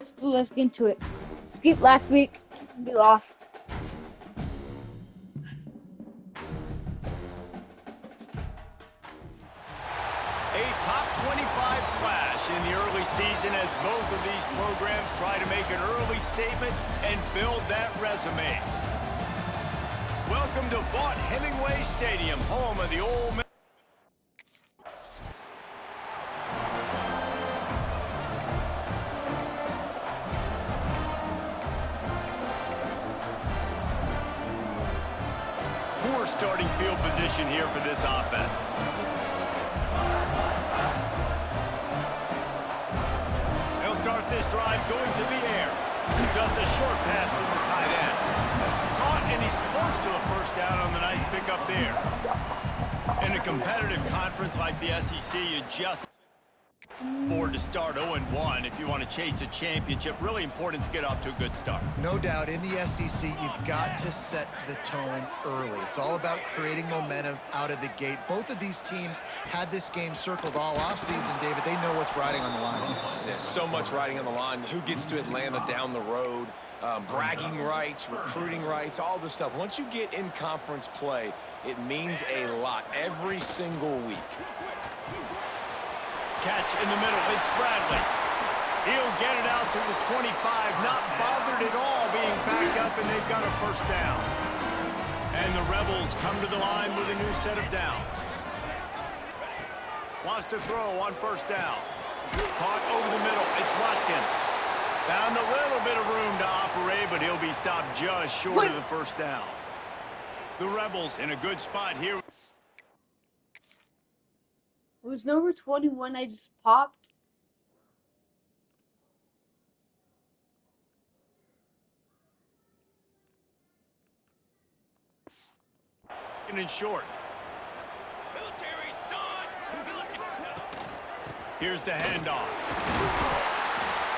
So let's get into it. Skip last week. We lost. A top 25 clash in the early season as both of these programs try to make an early statement and build that resume. Welcome to Vaught Hemingway Stadium, home of the Ole Miss. Poor starting field position here for this offense. They'll start this drive going to the air. Just a short pass to the tight end. Caught, and he's close to a first down on the nice pickup there. In a competitive conference like the SEC, you just afford to start 0-1 if you want to chase a championship. Really important to get off to a good start. No doubt, in the SEC, you've got to set the tone early. It's all about creating momentum out of the gate. Both of these teams had this game circled all offseason, David. They know what's riding on the line. There's so much riding on the line. Who gets to Atlanta down the road? Bragging rights, recruiting rights, all this stuff. Once you get in conference play, it means a lot every single week. Catch in the middle, it's Bradley. He'll get it out to the 25, not bothered at all being backed up, and they've got a first down. And the Rebels come to the line with a new set of downs. Wants to throw on first down. Caught over the middle, it's Watkins. Found a little bit of room to operate, but he'll be stopped just short of the first down. The Rebels in a good spot here. It was number 21 I just popped. And short. Here's the handoff.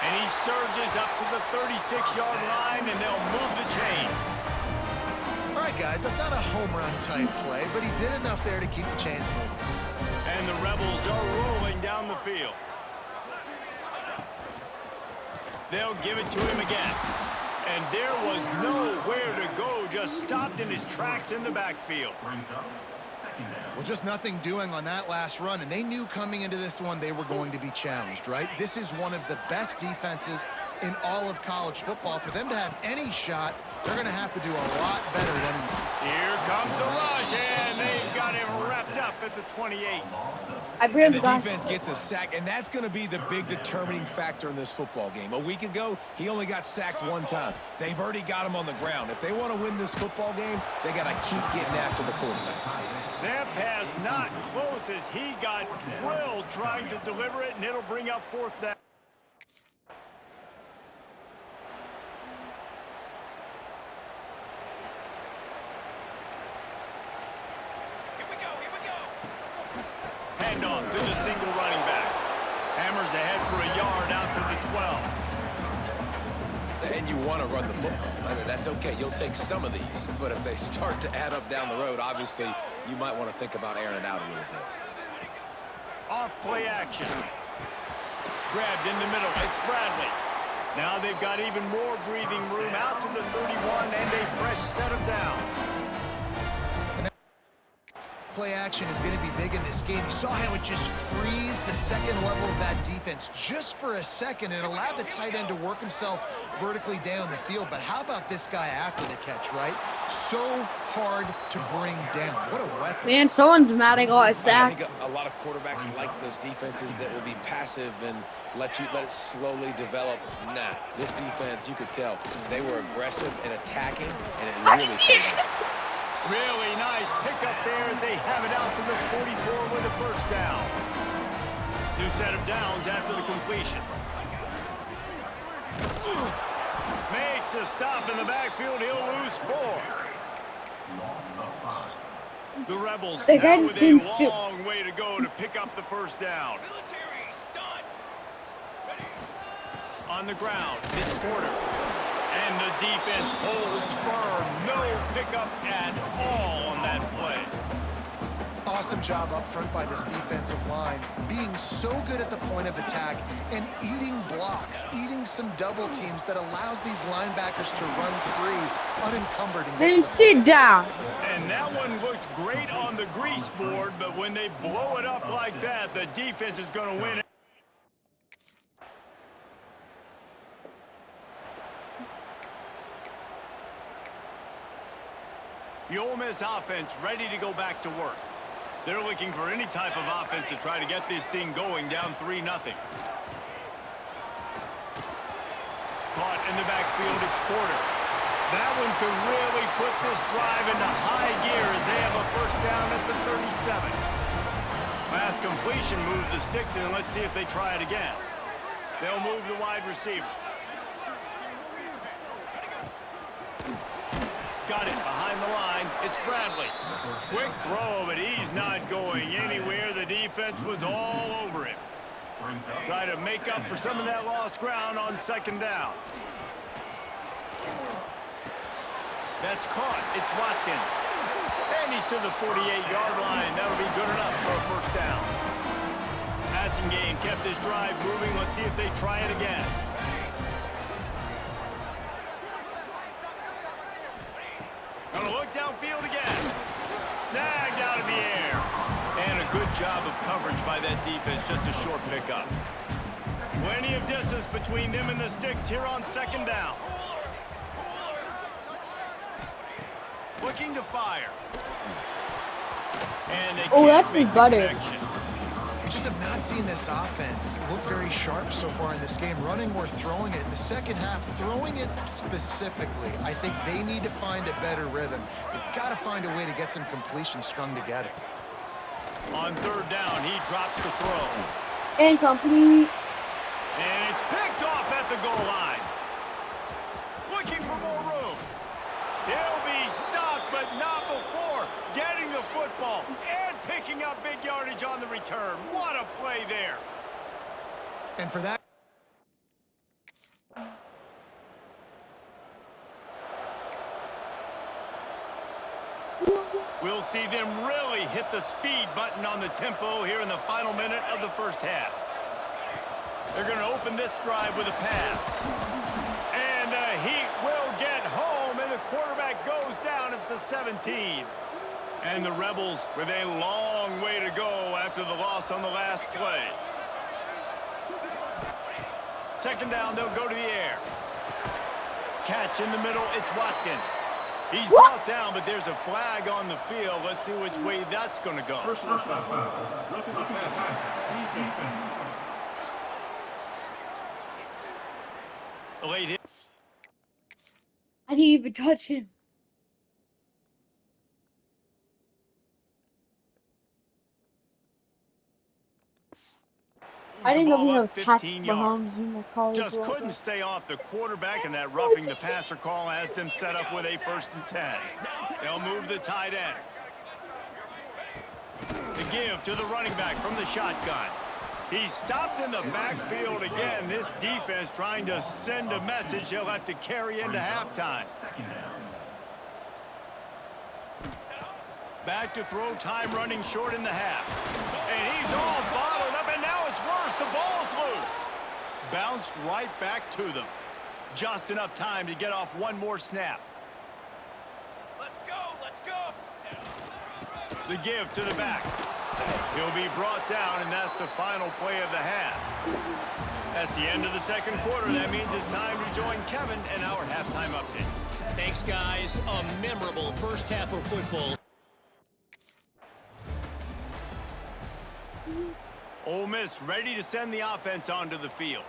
And he surges up to the 36-yard line, and they'll move the chain. All right, guys, that's not a home run type play, but he did enough there to keep the chains moving. And the Rebels are rolling down the field. They'll give it to him again. And there was nowhere to go, just stopped in his tracks in the backfield. Well, just nothing doing on that last run, and they knew coming into this one they were going to be challenged, right? This is one of the best defenses in all of college football. For them to have any shot, they're going to have to do a lot better running. Here comes the rush, and they've got him wrapped up at the 28. And the defense gets a sack, and that's going to be the big determining factor in this football game. A week ago, he only got sacked one time. They've already got him on the ground. If they want to win this football game, they got to keep getting after the quarterback. That pass not close as he got drilled trying to deliver it, and it'll bring up fourth down. Handoff to the single running back. Hammers ahead for a yard out to the 12. And you want to run the football. I mean, that's okay. You'll take some of these. But if they start to add up down the road, obviously, you might want to think about airing it out a little bit. Off play action. Grabbed in the middle. It's Bradley. Now they've got even more breathing room out to the 31 and a fresh set of downs. Play action is going to be big in this game. You saw how it just frees the second level of that defense just for a second. It allowed the tight end to work himself vertically down the field. But how about this guy after the catch, right? So hard to bring down. What a weapon. Man, someone's mad I got a I sack. think a lot of quarterbacks like those defenses that will be passive and let it slowly develop. Nah, this defense, you could tell, they were aggressive and attacking, and it really paid off. Really nice pickup there as they have it out to the 44 with a first down. New set of downs after the completion. Makes a stop in the backfield. He'll lose 4. The Rebels They now got with seems a to- long way to go to pick up the first down. On the ground, it's Porter. And the defense holds firm. No pickup at all on that play. Awesome job up front by this defensive line, being so good at the point of attack and eating blocks, eating some double teams that allows these linebackers to run free, unencumbered. And sit down. And that one looked great on the grease board, but when they blow it up like that, the defense is going to win it. The Ole Miss offense ready to go back to work. They're looking for any type of offense to try to get this thing going, down 3-0. Caught in the backfield, it's Porter. That one could really put this drive into high gear as they have a first down at the 37. Pass completion moves the sticks in. Let's see if they try it again. They'll move the wide receiver. Got it behind the line. It's Bradley. Quick throw, but he's not going anywhere. The defense was all over him. Try to make up for some of that lost ground on second down. That's caught. It's Watkins. And he's to the 48-yard line. That'll be good enough for a first down. Passing game kept this drive moving. Let's see if they try it again. Gonna look downfield again. Snagged out of the air. And a good job of coverage by that defense. Just a short pickup. Plenty of distance between them and the sticks here on second down. Looking to fire. And they that's make the butter. connection. We just have not seen this offense look very sharp so far in this game, running or throwing it. In the second half, throwing it specifically, I think they need to find a better rhythm. They've got to find a way to get some completions strung together. On third down, he drops the throw. Incomplete. And it's picked off at the goal line. Looking for more room. He'll be stopped, but not before getting the football and picking up big yardage on the return. What a play there. And for that, we'll see them really hit the speed button on the tempo here in the final minute of the first half. They're going to open this drive with a pass. And the Heat will get home, and the quarterback goes down at the 17. And the Rebels with a long way to go after the loss on the last play. Second down, they'll go to the air. Catch in the middle, it's Watkins. He's brought down, but there's a flag on the field. Let's see which way that's going to go. Personal foul. Roughing the passer. Defense. Late hit. I didn't even touch him. I didn't know we have Patrick Mahomes in the college. Just couldn't stay off the quarterback, and that roughing the passer call has them set up with a 1st and 10. They'll move the tight end. The give to the running back from the shotgun. He's stopped in the backfield again. This defense trying to send a message he'll have to carry into halftime. Back to throw, time running short in the half. And he's all bottled up, and now it's worse. The ball's loose. Bounced right back to them. Just enough time to get off one more snap. Let's go, let's go. The give to the back. He'll be brought down, and that's the final play of the half. That's the end of the second quarter. That means it's time to join Kevin and our halftime update. Thanks, guys. A memorable first half of football. Ole Miss ready to send the offense onto the field.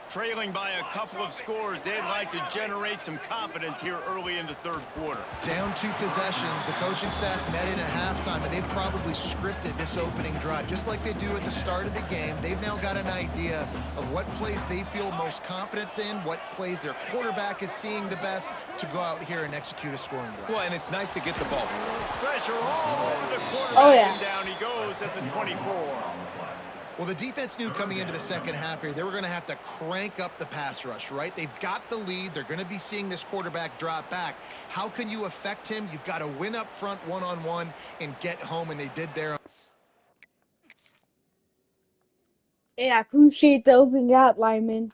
Trailing by a couple of scores, they'd like to generate some confidence here early in the third quarter. down 2 possessions, the coaching staff met in at halftime, and they've probably scripted this opening drive, just like they do at the start of the game. They've now got an idea of what plays they feel most confident in, what plays their quarterback is seeing the best to go out here and execute a scoring drive. Well, and it's nice to get the ball. Pressure all over the quarterback, Oh, yeah. and down he goes at the 24. Well, the defense knew coming into the second half here, they were going to have to crank up the pass rush, right? They've got the lead. They're going to be seeing this quarterback drop back. How can you affect him? You've got to win up front one-on-one and get home, and they did there. Hey, I appreciate the open gap, lineman.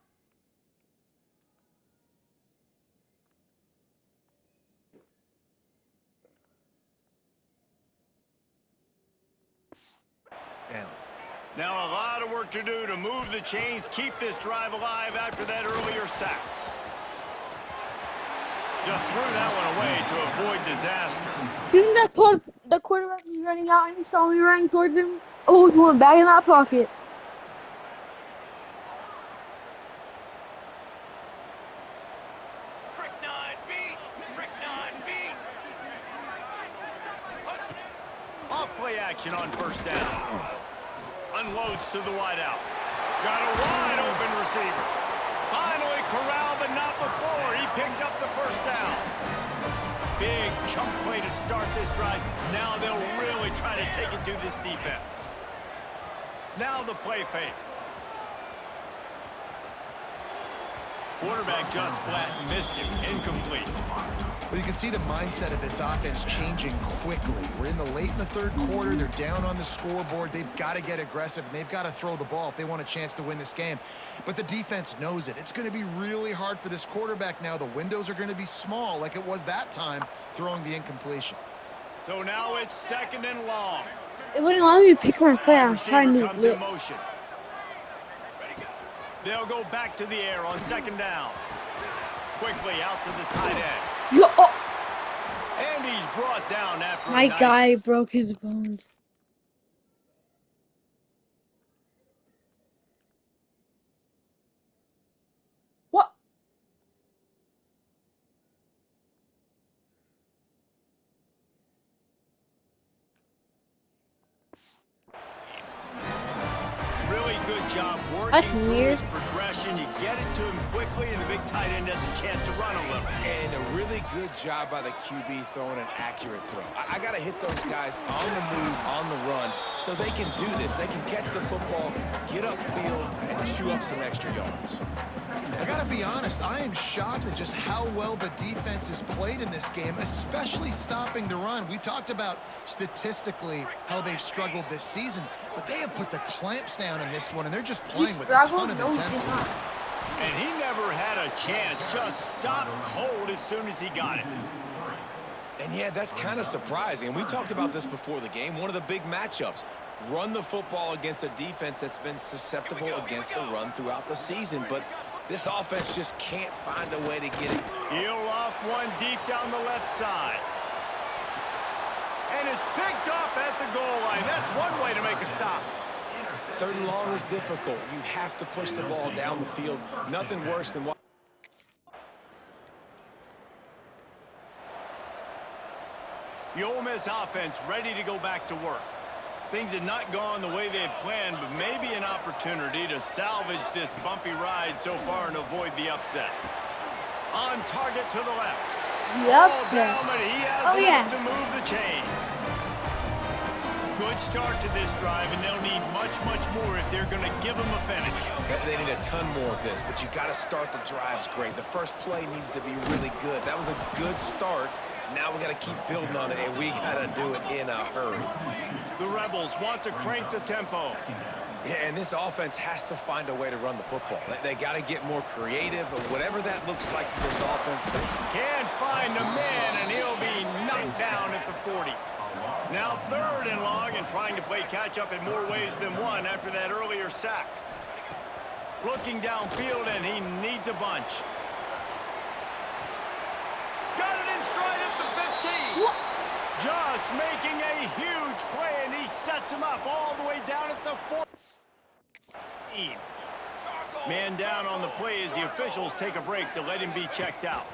Down. Now a lot of work to do to move the chains, keep this drive alive after that earlier sack. Just threw that one away to avoid disaster. Soon the quarterback was running out and he saw me running towards him. Oh, he went back in that pocket. Trick 9B. Trick 9B. Off play action on first down. Unloads to the wideout. Got a wide open receiver. Finally corralled, but not before. He picked up the first down. Big chunk play to start this drive. Now they'll really try to take it to this defense. Now the play fake. Quarterback just flat missed him. Incomplete. Well, you can see the mindset of this offense changing quickly. We're in the third quarter. They're down on the scoreboard. They've got to get aggressive, and they've got to throw the ball if they want a chance to win this game. But the defense knows it. It's going to be really hard for this quarterback now. The windows are going to be small like it was that time throwing the incompletion. So now it's second and long. It wouldn't allow me to pick my play. I was trying Receiver to comes in blitz. motion. They'll go back to the air on second down. Quickly out to the tight end. Yo, oh, And he's brought down after my a nice guy broke his bones. What? really good job working That's through weird. his progression. You get it to him quickly, and the big tight end has a chance to run a little. And a really good job by the QB throwing an accurate throw. I got to hit those guys on the move, on the run, so they can do this. They can catch the football, get upfield, and chew up some extra yards. I got to be honest, I am shocked at just how well the defense has played in this game, especially stopping the run. We talked about statistically how they've struggled this season, but they have put the clamps down in this one, and they're just playing with a ton of No, he did intensity. not. And he never had a chance. Just stopped cold as soon as he got it. And yeah, that's kind of surprising. And we talked about this before the game. One of the big matchups. Run the football against a defense that's been susceptible against the run throughout the season. But this offense just can't find a way to get it. He'll off one deep down the left side. And it's picked off at the goal line. That's one way to make a stop. Third and long is difficult. You have to push the ball down the field. Nothing worse than what. The Ole Miss offense ready to go back to work. Things had not gone the way they had planned, but maybe an opportunity to salvage this bumpy ride so far and avoid the upset. On target to the left. The Ball upset. down, but he has Oh, enough yeah. to move the chains. Good start to this drive, and they'll need much, much more if they're going to give them a finish. They need a ton more of this, but you got to start the drives great. The first play needs to be really good. That was a good start. Now we got to keep building on it, and we got to do it in a hurry. The Rebels want to crank the tempo. Yeah, and this offense has to find a way to run the football. They got to get more creative, or whatever that looks like for this offense. Can't find a man, and he'll be knocked down at the 40. Now third and long, and trying to play catch-up in more ways than one after that earlier sack. Looking downfield, and he needs a bunch. Got it in stride at the 15. What? Just making a huge play, and he sets him up all the way down at the 14. Man down on the play as the officials take a break to let him be checked out.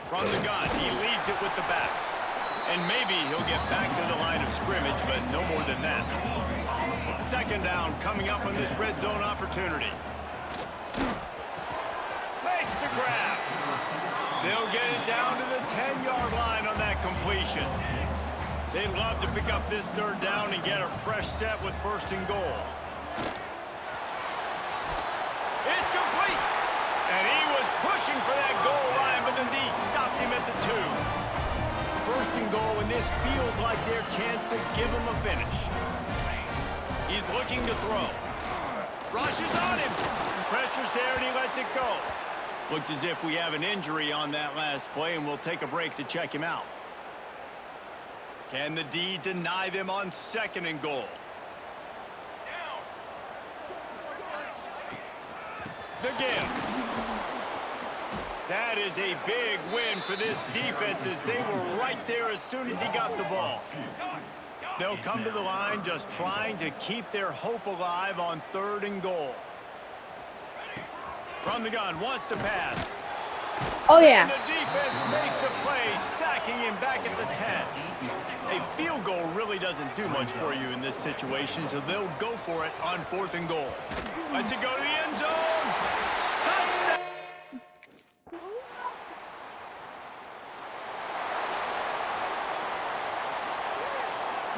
From the gun, he leaves it with the back. And maybe he'll get back to the line of scrimmage, but no more than that. Second down coming up on this red zone opportunity. Makes the grab. They'll get it down to the 10-yard line on that completion. They'd love to pick up this third down and get a fresh set with first and goal. It's complete. And he was pushing for that goal line, but the D stopped him at the 2. First and goal, and this feels like their chance to give him a finish. He's looking to throw. Rushes on him. Pressure's there, and he lets it go. Looks as if we have an injury on that last play, and we'll take a break to check him out. Can the D deny them on 2nd and goal? The give. That is a big win for this defense as they were right there as soon as he got the ball. They'll come to the line just trying to keep their hope alive on 3rd and goal. From the gun, wants to pass. Oh, yeah. And the defense makes a play, sacking him back at the 10. A field goal really doesn't do much for you in this situation, so they'll go for it on 4th and goal. Lets it go to the end zone. Touchdown!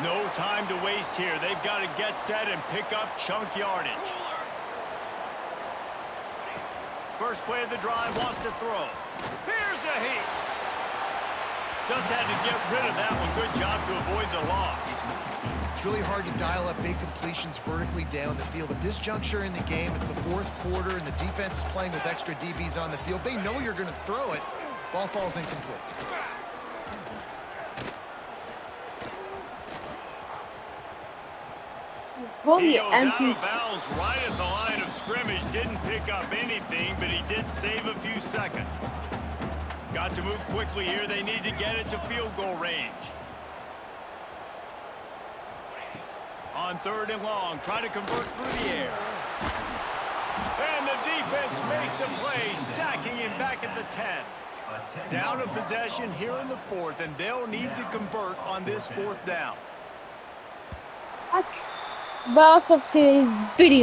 No time to waste here. They've got to get set and pick up chunk yardage. First play of the drive, wants to throw. Here's a heat. Just had to get rid of that one. Good job to avoid the loss. It's really hard to dial up big completions vertically down the field. At this juncture in the game, it's the 4th quarter, and the defense is playing with extra DBs on the field. They know you're going to throw it. Ball falls incomplete. He goes out of bounds right at the line of scrimmage. Didn't pick up anything, but he did save a few seconds. Got to move quickly here. They need to get it to field goal range. On 3rd and long, try to convert through the air. And the defense makes a play, sacking him back at the 10. Down a possession here in the 4th, and they'll need to convert on this 4th down. That's boss of today's video.